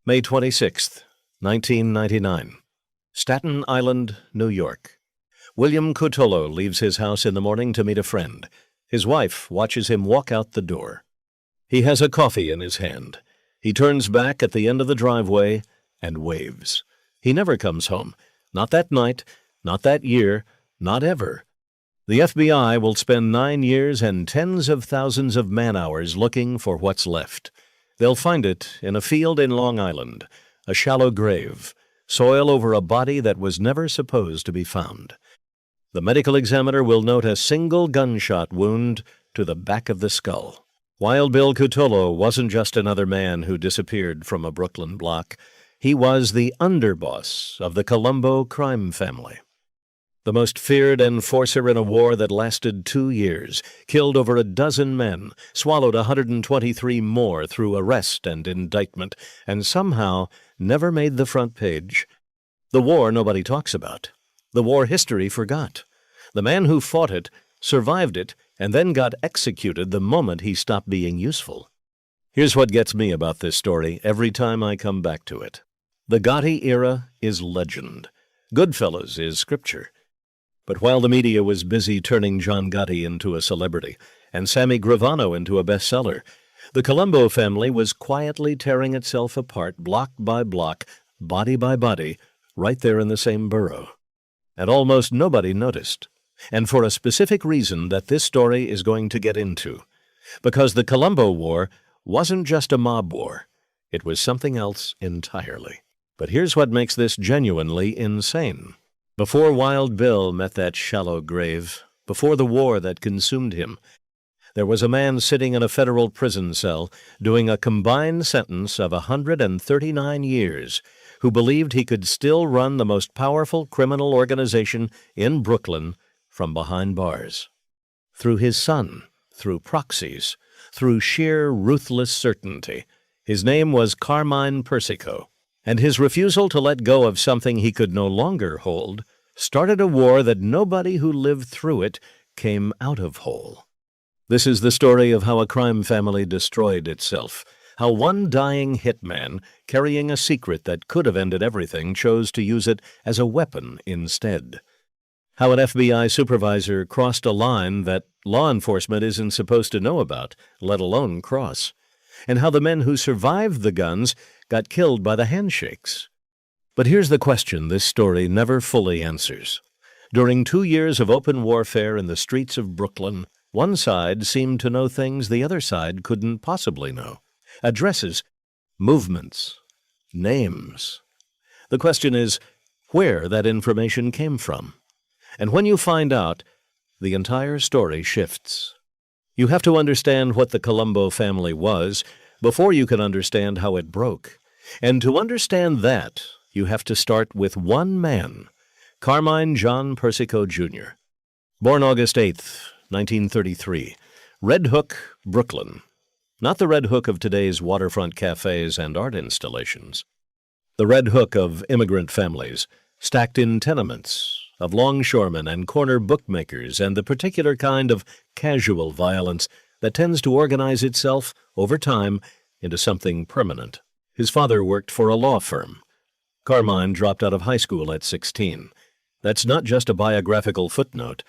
May 26th, 1999. Staten Island, New York. William Cutolo leaves his house in the morning to meet a friend. His wife watches him walk out the door. He has a coffee in his hand. He turns back at the end of the driveway and waves. He never comes home. Not that night, not that year, not ever. The FBI will spend 9 years and tens of thousands of man-hours looking for what's left. They'll find it in a field in Long Island, a shallow grave, soil over a body that was never supposed to be found. The medical examiner will note a single gunshot wound to the back of the skull. Wild Bill Cutolo wasn't just another man who disappeared from a Brooklyn block. He was the underboss of the Colombo crime family. The most feared enforcer in a war that lasted 2 years, killed over a dozen men, swallowed 123 more through arrest and indictment, and somehow never made the front page. The war nobody talks about. The war history forgot. The man who fought it, survived it, and then got executed the moment he stopped being useful. Here's what gets me about this story every time I come back to it. The Gotti era is legend. Goodfellas is scripture. But while the media was busy turning John Gotti into a celebrity and Sammy Gravano into a bestseller, the Colombo family was quietly tearing itself apart block by block, body by body, right there in the same borough. And almost nobody noticed. And for a specific reason that this story is going to get into. Because the Colombo War wasn't just a mob war. It was something else entirely. But here's what makes this genuinely insane. Before Wild Bill met that shallow grave, before the war that consumed him, there was a man sitting in a federal prison cell doing a combined sentence of 139 years who believed he could still run the most powerful criminal organization in Brooklyn from behind bars. Through his son, through proxies, through sheer ruthless certainty. His name was Carmine Persico. And his refusal to let go of something he could no longer hold started a war that nobody who lived through it came out of whole. This is the story of how a crime family destroyed itself, how one dying hitman, carrying a secret that could have ended everything, chose to use it as a weapon instead. How an FBI supervisor crossed a line that law enforcement isn't supposed to know about, let alone cross. And how the men who survived the guns got killed by the handshakes. But here's the question this story never fully answers. During 2 years of open warfare in the streets of Brooklyn, one side seemed to know things the other side couldn't possibly know. Addresses, movements, names. The question is where that information came from. And when you find out, the entire story shifts. You have to understand what the Colombo family was before you can understand how it broke. And to understand that, you have to start with one man, Carmine John Persico, Jr. Born August 8th, 1933, Red Hook, Brooklyn. Not the Red Hook of today's waterfront cafes and art installations. The Red Hook of immigrant families, stacked in tenements, of longshoremen and corner bookmakers, and the particular kind of casual violence that tends to organize itself over time into something permanent. His father worked for a law firm. Carmine dropped out of high school at 16. That's not just a biographical footnote.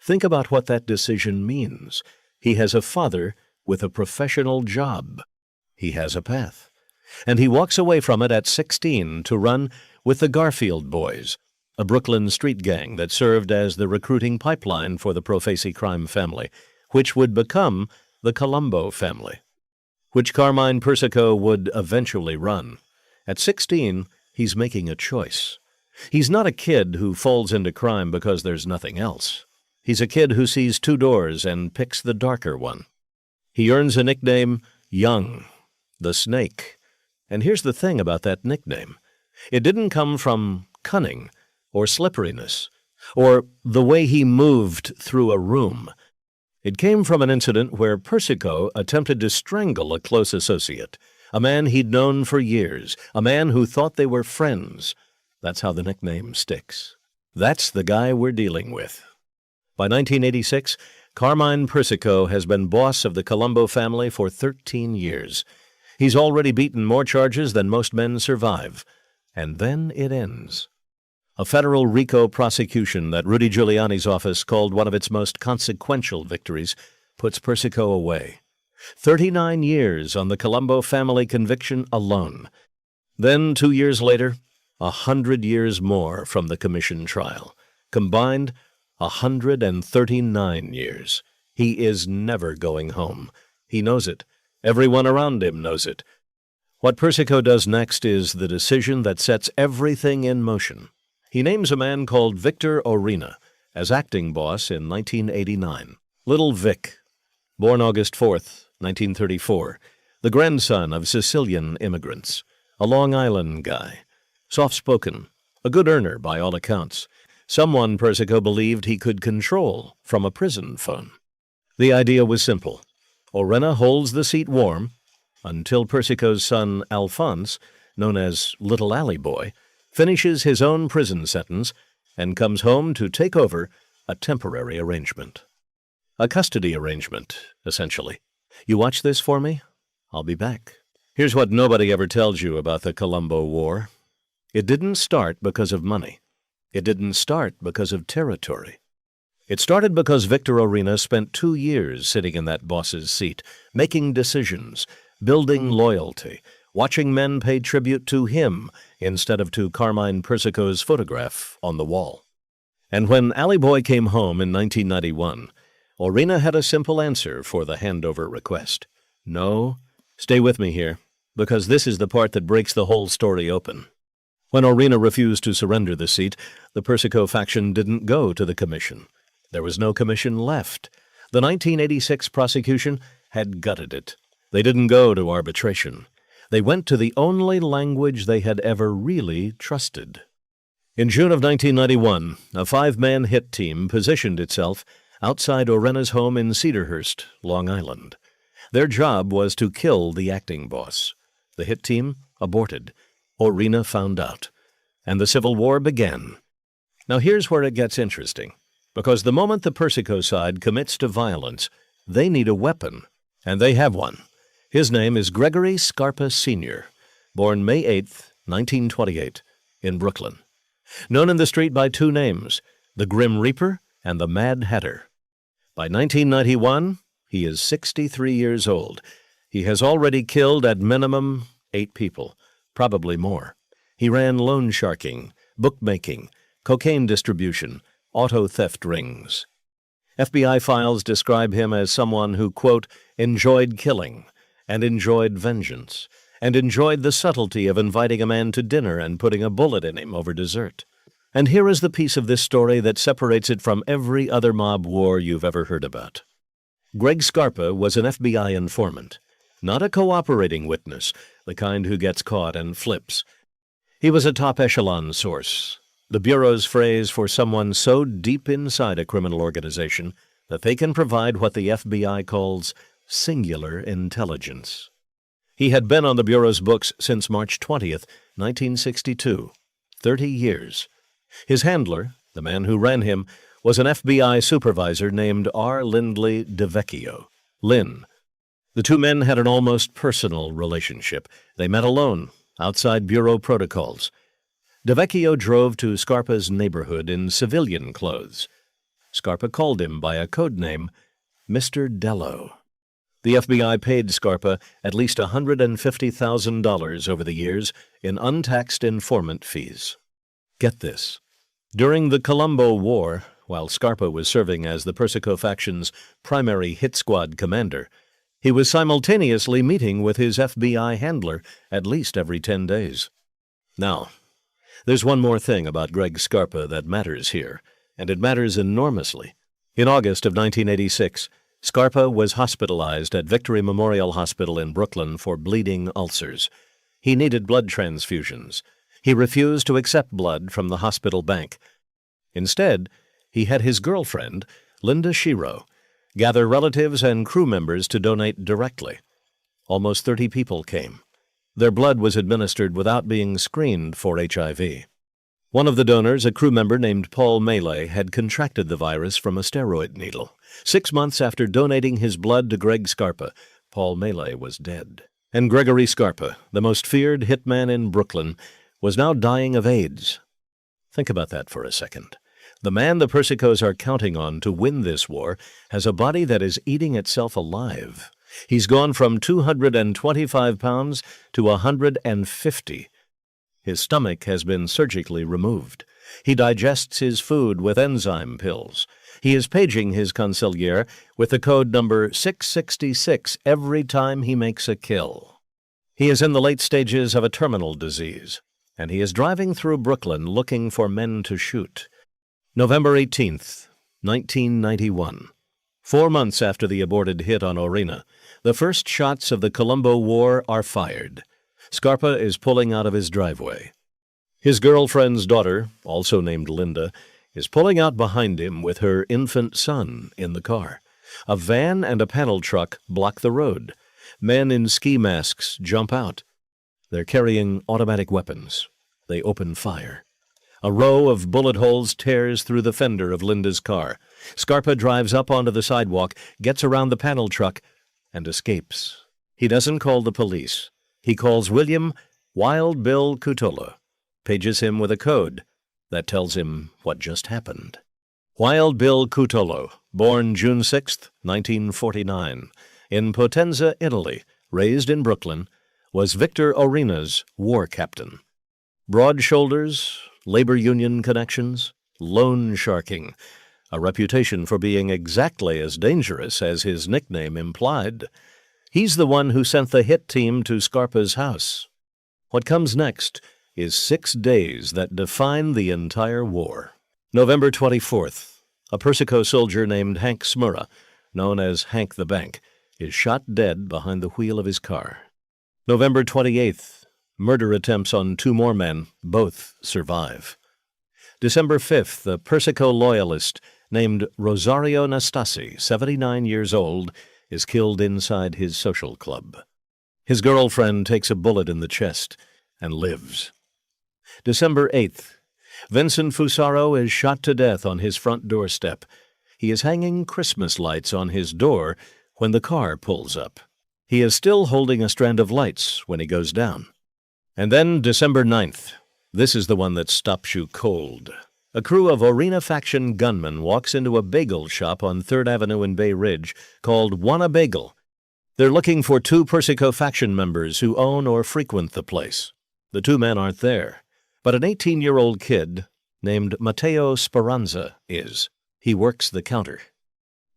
Think about what that decision means. He has a father with a professional job. He has a path. And he walks away from it at 16 to run with the Garfield Boys, a Brooklyn street gang that served as the recruiting pipeline for the Profesi crime family, which would become the Colombo family, which Carmine Persico would eventually run. At 16, he's making a choice. He's not a kid who falls into crime because there's nothing else. He's a kid who sees 2 doors and picks the darker one. He earns a nickname, Young, the Snake. And here's the thing about that nickname. It didn't come from cunning or slipperiness, or the way he moved through a room. It came from an incident where Persico attempted to strangle a close associate, a man he'd known for years, a man who thought they were friends. That's how the nickname sticks. That's the guy we're dealing with. By 1986, Carmine Persico has been boss of the Colombo family for 13 years. He's already beaten more charges than most men survive. And then it ends. A federal RICO prosecution that Rudy Giuliani's office called one of its most consequential victories puts Persico away. 39 years on the Colombo family conviction alone. Then, 2 years later, 100 years more from the commission trial. Combined, 139 years. He is never going home. He knows it. Everyone around him knows it. What Persico does next is the decision that sets everything in motion. He names a man called Victor Orena as acting boss in 1989. Little Vic, born August 4th, 1934, the grandson of Sicilian immigrants, a Long Island guy, soft-spoken, a good earner by all accounts, someone Persico believed he could control from a prison phone. The idea was simple. Orena holds the seat warm until Persico's son Alphonse, known as Little Alley Boy, finishes his own prison sentence and comes home to take over a temporary arrangement. A custody arrangement, essentially. You watch this for me? I'll be back. Here's what nobody ever tells you about the Colombo War. It didn't start because of money. It didn't start because of territory. It started because Victor Orena spent 2 years sitting in that boss's seat, making decisions, building loyalty, watching men pay tribute to him instead of to Carmine Persico's photograph on the wall. And when Alley Boy came home in 1991, Orena had a simple answer for the handover request. No, stay with me here, because this is the part that breaks the whole story open. When Orena refused to surrender the seat, the Persico faction didn't go to the commission. There was no commission left. The 1986 prosecution had gutted it. They didn't go to arbitration. They went to the only language they had ever really trusted. In June of 1991, a 5-man hit team positioned itself outside Orena's home in Cedarhurst, Long Island. Their job was to kill the acting boss. The hit team aborted. Orena found out. And the Civil War began. Now here's where it gets interesting. Because the moment the Persico side commits to violence, they need a weapon. And they have one. His name is Gregory Scarpa Sr., born May 8, 1928, in Brooklyn. Known in the street by 2 names, the Grim Reaper and the Mad Hatter. By 1991, he is 63 years old. He has already killed at minimum 8 people, probably more. He ran loan sharking, bookmaking, cocaine distribution, auto theft rings. FBI files describe him as someone who, quote, enjoyed killing, and enjoyed vengeance, and enjoyed the subtlety of inviting a man to dinner and putting a bullet in him over dessert. And here is the piece of this story that separates it from every other mob war you've ever heard about. Greg Scarpa was an FBI informant, not a cooperating witness, the kind who gets caught and flips. He was a top-echelon source, the Bureau's phrase for someone so deep inside a criminal organization that they can provide what the FBI calls singular intelligence. He had been on the Bureau's books since March 20th, 1962, 30 years. His handler, the man who ran him, was an FBI supervisor named R. Lindley DeVecchio, Lynn. The 2 men had an almost personal relationship. They met alone, outside Bureau protocols. DeVecchio drove to Scarpa's neighborhood in civilian clothes. Scarpa called him by a code name, Mr. Dello. The FBI paid Scarpa at least $150,000 over the years in untaxed informant fees. Get this. During the Colombo War, while Scarpa was serving as the Persico faction's primary hit squad commander, he was simultaneously meeting with his FBI handler at least every 10 days. Now, there's one more thing about Greg Scarpa that matters here, and it matters enormously. In August of 1986, Scarpa was hospitalized at Victory Memorial Hospital in Brooklyn for bleeding ulcers. He needed blood transfusions. He refused to accept blood from the hospital bank. Instead, he had his girlfriend, Linda Shiro, gather relatives and crew members to donate directly. Almost 30 people came. Their blood was administered without being screened for HIV. One of the donors, a crew member named Paul Melee, had contracted the virus from a steroid needle. 6 months after donating his blood to Greg Scarpa, Paul Melee was dead. And Gregory Scarpa, the most feared hitman in Brooklyn, was now dying of AIDS. Think about that for a second. The man the Persicos are counting on to win this war has a body that is eating itself alive. He's gone from 225 pounds to 150. His stomach has been surgically removed. He digests his food with enzyme pills. He is paging his consigliere with the code number 666 every time he makes a kill. He is in the late stages of a terminal disease, and he is driving through Brooklyn looking for men to shoot. November 18th, 1991. 4 months after the aborted hit on Orina, the first shots of the Colombo War are fired. Scarpa is pulling out of his driveway. His girlfriend's daughter, also named Linda, is pulling out behind him with her infant son in the car. A van and a panel truck block the road. Men in ski masks jump out. They're carrying automatic weapons. They open fire. A row of bullet holes tears through the fender of Linda's car. Scarpa drives up onto the sidewalk, gets around the panel truck, and escapes. He doesn't call the police. He calls William Wild Bill Cutolo, pages him with a code that tells him what just happened. Wild Bill Cutolo, born June 6, 1949, in Potenza, Italy, raised in Brooklyn, was Victor Orina's war captain. Broad shoulders, labor union connections, loan sharking, a reputation for being exactly as dangerous as his nickname implied. He's the one who sent the hit team to Scarpa's house. What comes next is 6 days that define the entire war. November 24th, a Persico soldier named Hank Smurra, known as Hank the Bank, is shot dead behind the wheel of his car. November 28th, murder attempts on 2 more men, both survive. December 5th, a Persico loyalist named Rosario Nastasi, 79 years old, is killed inside his social club. His girlfriend takes a bullet in the chest and lives. December 8th, Vincent Fusaro is shot to death on his front doorstep. He is hanging Christmas lights on his door when the car pulls up. He is still holding a strand of lights when he goes down. And then December 9th. This is the one that stops you cold. A crew of Orina faction gunmen walks into a bagel shop on 3rd Avenue in Bay Ridge called Wanna Bagel. They're looking for 2 Persico faction members who own or frequent the place. The 2 men aren't there, but an 18-year-old kid named Matteo Speranza is. He works the counter.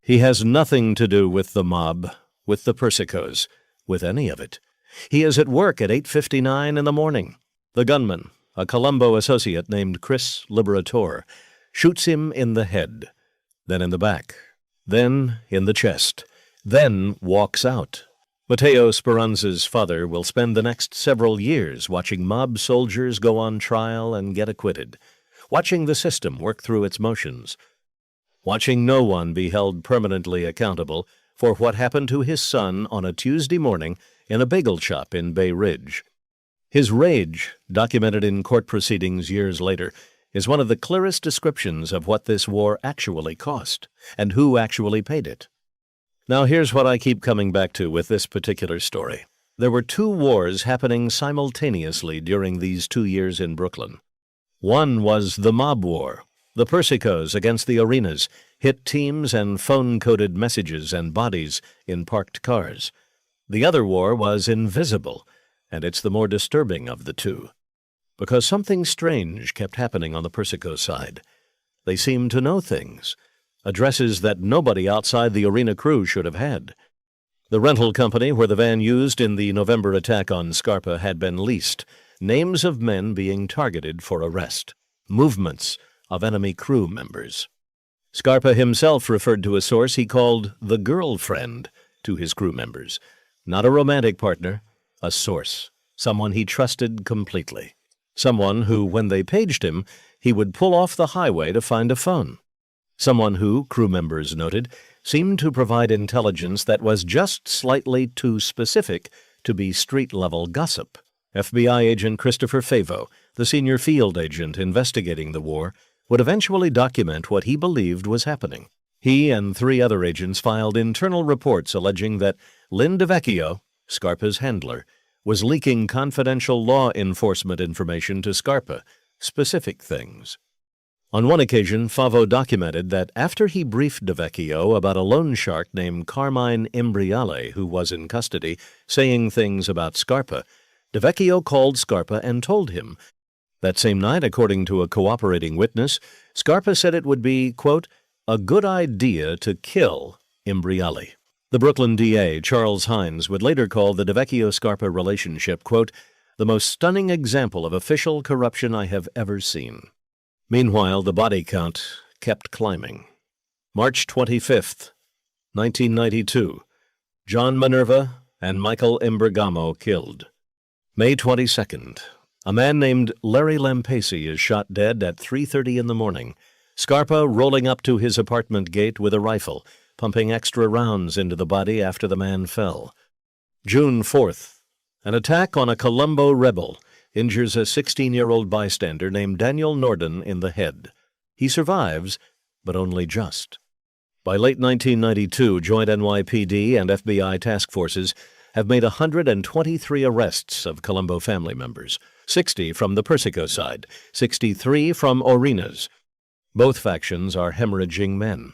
He has nothing to do with the mob, with the Persicos, with any of it. He is at work at 8:59 in the morning. The gunman, a Colombo associate named Chris Liberatore, shoots him in the head, then in the back, then in the chest, then walks out. Matteo Speranza's father will spend the next several years watching mob soldiers go on trial and get acquitted, watching the system work through its motions, watching no one be held permanently accountable for what happened to his son on a Tuesday morning in a bagel shop in Bay Ridge. His rage, documented in court proceedings years later, is one of the clearest descriptions of what this war actually cost and who actually paid it. Now here's what I keep coming back to with this particular story. There were 2 wars happening simultaneously during these 2 years in Brooklyn. One was the mob war, the Persicos against the Orinas, hit teams and phone-coded messages and bodies in parked cars. The other war was invisible, and it's the more disturbing of the 2, because something strange kept happening on the Persico side. They seemed to know things, addresses that nobody outside the Orina crew should have had. The rental company where the van used in the November attack on Scarpa had been leased, names of men being targeted for arrest, movements of enemy crew members. Scarpa himself referred to a source he called the girlfriend to his crew members. Not a romantic partner, a source, someone he trusted completely. Someone who, when they paged him, he would pull off the highway to find a phone. Someone who, crew members noted, seemed to provide intelligence that was just slightly too specific to be street-level gossip. FBI agent Christopher Favo, the senior field agent investigating the war, would eventually document what he believed was happening. He and 3 other agents filed internal reports alleging that Lynn DeVecchio, Scarpa's handler, was leaking confidential law enforcement information to Scarpa, specific things. On one occasion, Favo documented that after he briefed DeVecchio about a loan shark named Carmine Imbriale, who was in custody, saying things about Scarpa, DeVecchio called Scarpa and told him. That same night, according to a cooperating witness, Scarpa said it would be, quote, a good idea to kill Imbriale. The Brooklyn DA, Charles Hines, would later call the DeVecchio-Scarpa relationship, quote, the most stunning example of official corruption I have ever seen. Meanwhile, the body count kept climbing. March 25th, 1992. John Minerva and Michael Imbergamo killed. May 22nd. A man named Larry Lampesi is shot dead at 3:30 in the morning. Scarpa rolling up to his apartment gate with a rifle, pumping extra rounds into the body after the man fell. June 4th. An attack on a Colombo rebel injures a 16-year-old bystander named Daniel Norden in the head. He survives, but only just. By late 1992, joint NYPD and FBI task forces have made 123 arrests of Colombo family members, 60 from the Persico side, 63 from Orina's. Both factions are hemorrhaging men.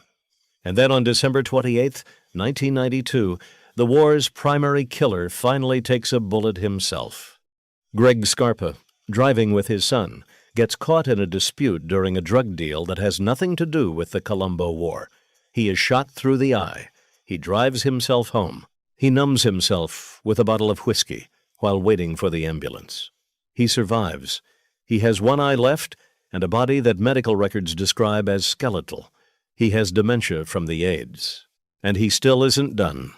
And then on December 28, 1992, the war's primary killer finally takes a bullet himself. Greg Scarpa, driving with his son, gets caught in a dispute during a drug deal that has nothing to do with the Colombo War. He is shot through the eye. He drives himself home. He numbs himself with a bottle of whiskey while waiting for the ambulance. He survives. He has one eye left and a body that medical records describe as skeletal. He has dementia from the AIDS. And he still isn't done.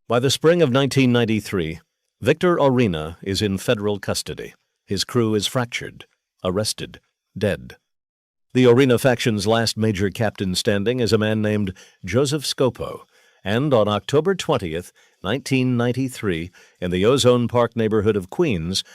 By the spring of 1993, Victor Orina is in federal custody. His crew is fractured, arrested, dead. The Orina faction's last major captain standing is a man named Joseph Scopo, and on October 20th, 1993, in the Ozone Park neighborhood of Queens,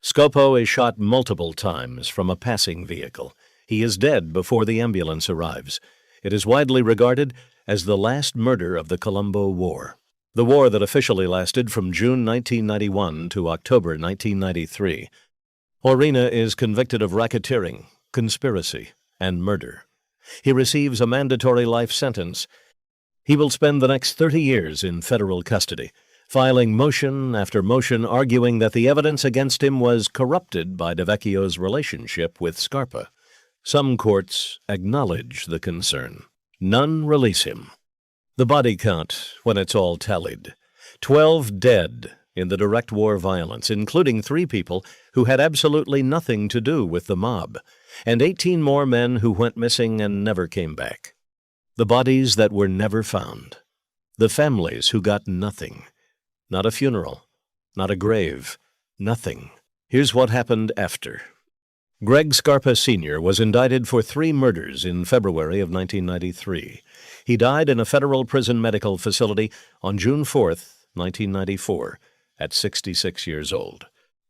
Scopo is shot multiple times from a passing vehicle. He is dead before the ambulance arrives. It is widely regarded as the last murder of the Colombo War. The war that officially lasted from June 1991 to October 1993. Orina is convicted of racketeering, conspiracy, and murder. He receives a mandatory life sentence. He will spend the next 30 years in federal custody, filing motion after motion arguing that the evidence against him was corrupted by DeVecchio's relationship with Scarpa. Some courts acknowledge the concern. None release him. The body count, when it's all tallied, 12 dead in the direct war violence, including 3 people who had absolutely nothing to do with the mob, and 18 more men who went missing and never came back. The bodies that were never found. The families who got nothing. Not a funeral, not a grave, nothing. Here's what happened after. Greg Scarpa Sr. was indicted for 3 murders in February of 1993. He died in a federal prison medical facility on June 4, 1994, at 66 years old.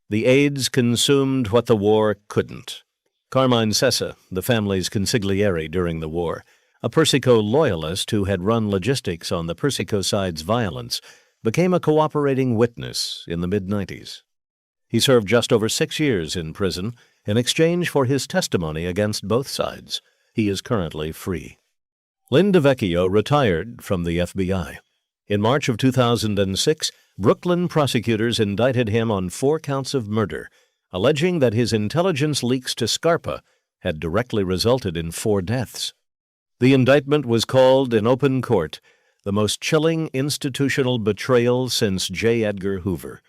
The AIDS consumed what the war couldn't. Carmine Sessa, the family's consigliere during the war, a Persico loyalist who had run logistics on the Persico side's violence, became a cooperating witness in the mid-90s. He served just over 6 years in prison in exchange for his testimony against both sides. He is currently free. Lynn DeVecchio retired from the FBI. In March of 2006, Brooklyn prosecutors indicted him on 4 counts of murder, alleging that his intelligence leaks to Scarpa had directly resulted in 4 deaths. The indictment was called in open court the most chilling institutional betrayal since J. Edgar Hoover.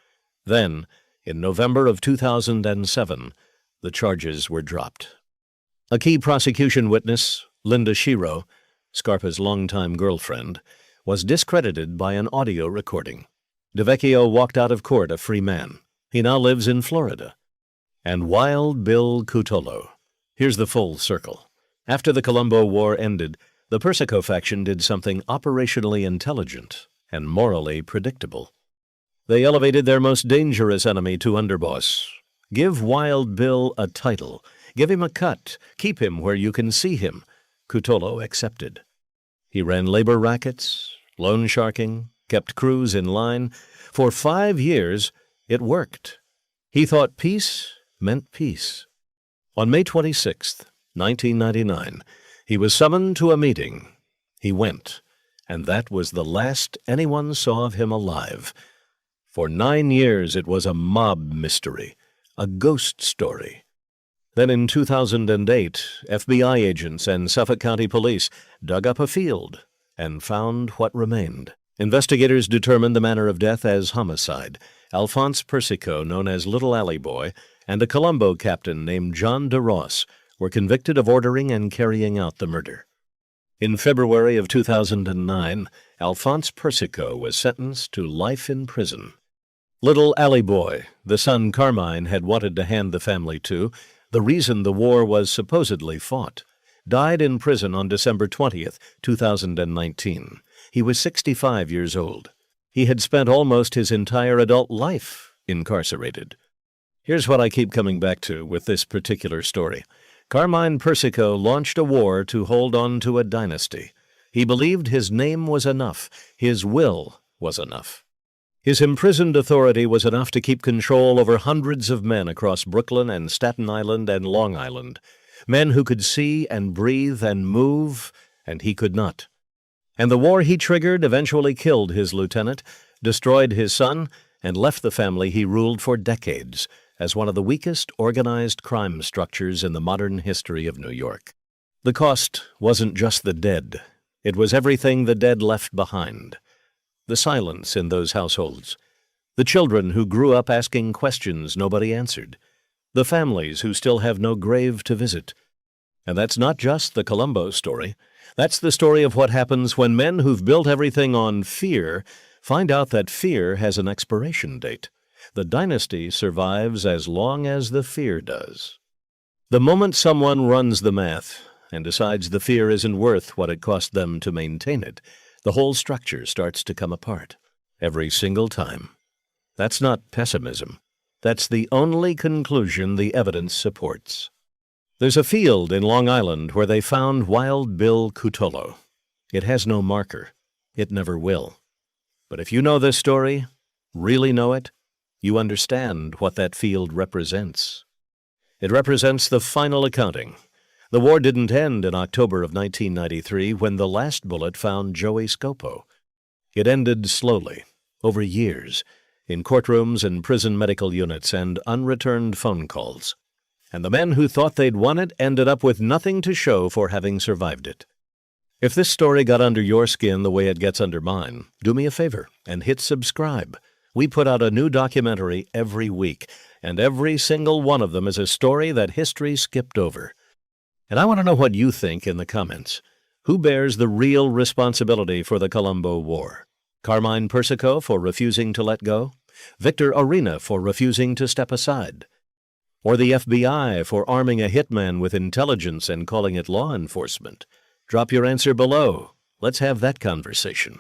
Then, in November of 2007, the charges were dropped. A key prosecution witness, Linda Shiro, Scarpa's longtime girlfriend, was discredited by an audio recording. DeVecchio walked out of court a free man. He now lives in Florida. And Wild Bill Cutolo. Here's the full circle. After the Colombo War ended, the Persico faction did something operationally intelligent and morally predictable. They elevated their most dangerous enemy to underboss. Give Wild Bill a title. Give him a cut. Keep him where you can see him. Cutolo accepted. He ran labor rackets, loan sharking, kept crews in line, For 5 years, it worked. He thought peace meant peace. On May 26, 1999, he was summoned to a meeting. He went, and that was the last anyone saw of him alive. For 9 years, it was a mob mystery, a ghost story. Then in 2008, FBI agents and Suffolk County Police dug up a field and found what remained. Investigators determined the manner of death as homicide. Alphonse Persico, known as Little Alley Boy, and a Colombo captain named John DeRoss were convicted of ordering and carrying out the murder. In February of 2009, Alphonse Persico was sentenced to life in prison. Little Alley Boy, the son Carmine had wanted to hand the family to, the reason the war was supposedly fought, died in prison on December 20th, 2019. He was 65 years old. He had spent almost his entire adult life incarcerated. Here's what I keep coming back to with this particular story. Carmine Persico launched a war to hold on to a dynasty. He believed his name was enough. His will was enough. His imprisoned authority was enough to keep control over hundreds of men across Brooklyn and Staten Island and Long Island, men who could see and breathe and move, and he could not. And the war he triggered eventually killed his lieutenant, destroyed his son, and left the family he ruled for decades as one of the weakest organized crime structures in the modern history of New York. The cost wasn't just the dead. It was everything the dead left behind. The silence in those households, the children who grew up asking questions nobody answered, the families who still have no grave to visit. And that's not just the Colombo story. That's the story of what happens when men who've built everything on fear find out that fear has an expiration date. The dynasty survives as long as the fear does. The moment someone runs the math and decides the fear isn't worth what it cost them to maintain it, the whole structure starts to come apart. Every single time. That's not pessimism. That's the only conclusion the evidence supports. There's a field in Long Island where they found Wild Bill Cutolo. It has no marker. It never will. But if you know this story, really know it, you understand what that field represents. It represents the final accounting. The war didn't end in October of 1993 when the last bullet found Joey Scopo. It ended slowly, over years, in courtrooms and prison medical units and unreturned phone calls. And the men who thought they'd won it ended up with nothing to show for having survived it. If this story got under your skin the way it gets under mine, do me a favor and hit subscribe. We put out a new documentary every week, and every single one of them is a story that history skipped over. And I want to know what you think in the comments. Who bears the real responsibility for the Colombo War? Carmine Persico for refusing to let go? Victor Orena for refusing to step aside? Or the FBI for arming a hitman with intelligence and calling it law enforcement? Drop your answer below. Let's have that conversation.